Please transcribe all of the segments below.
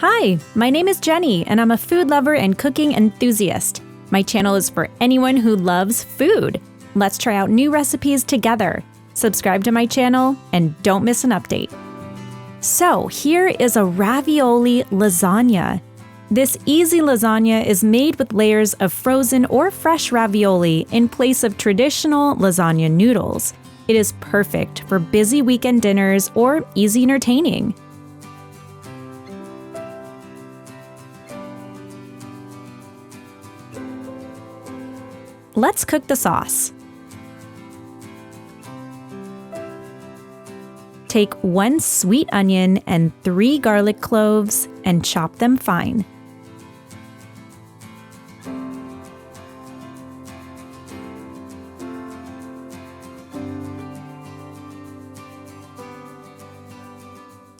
Hi, my name is Jenny, and I'm a food lover and cooking enthusiast. My channel is for anyone who loves food. Let's try out new recipes together. Subscribe to my channel and don't miss an update. So here is a ravioli lasagna. This easy lasagna is made with layers of frozen or fresh ravioli in place of traditional lasagna noodles. It is perfect for busy weekend dinners or easy entertaining. Let's cook the sauce. Take 1 sweet onion and 3 garlic cloves and chop them fine.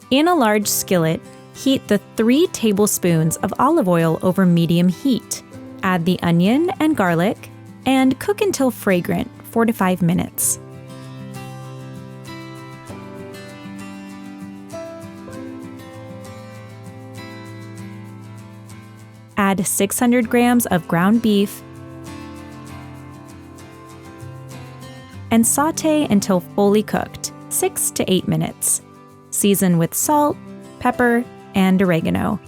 In a large skillet, heat the 3 tablespoons of olive oil over medium heat. Add the onion and garlic and cook until fragrant, 4 to 5 minutes. Add 600 grams of ground beef and sauté until fully cooked, 6 to 8 minutes. Season with salt, pepper, and oregano.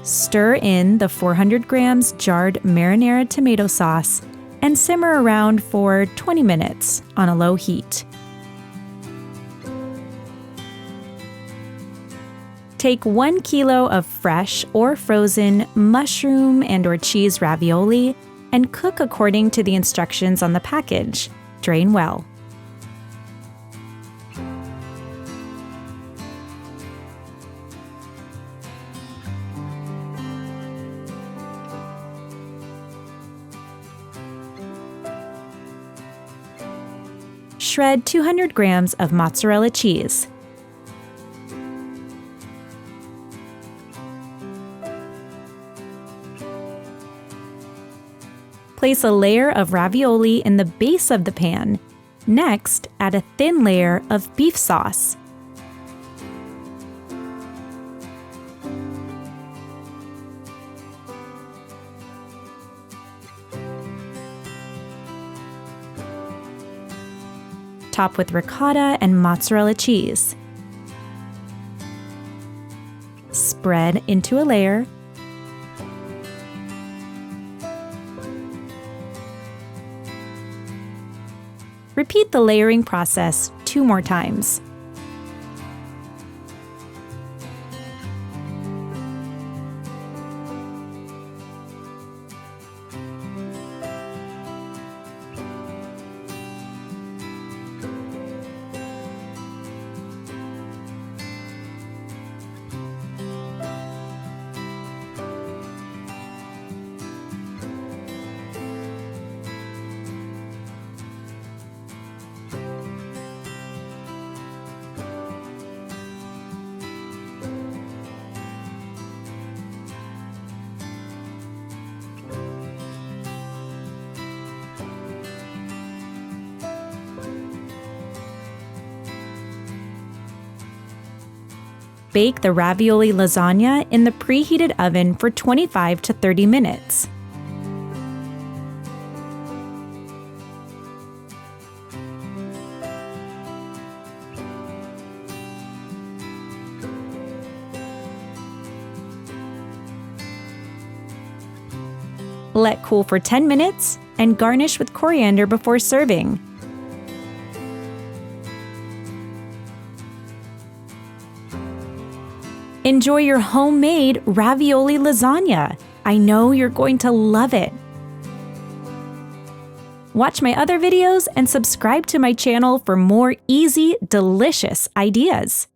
Stir in the 400 grams jarred marinara tomato sauce and simmer around for 20 minutes on a low heat. Take 1 kilo of fresh or frozen mushroom and/or cheese ravioli and cook according to the instructions on the package. Drain well. Shred 200 grams of mozzarella cheese. Place a layer of ravioli in the base of the pan. Next, add a thin layer of beef sauce. Top with ricotta and mozzarella cheese. Spread into a layer. Repeat the layering process 2 more times. Bake the ravioli lasagna in the preheated oven for 25 to 30 minutes. Let cool for 10 minutes and garnish with coriander before serving. Enjoy your homemade ravioli lasagna. I know you're going to love it. Watch my other videos and subscribe to my channel for more easy, delicious ideas.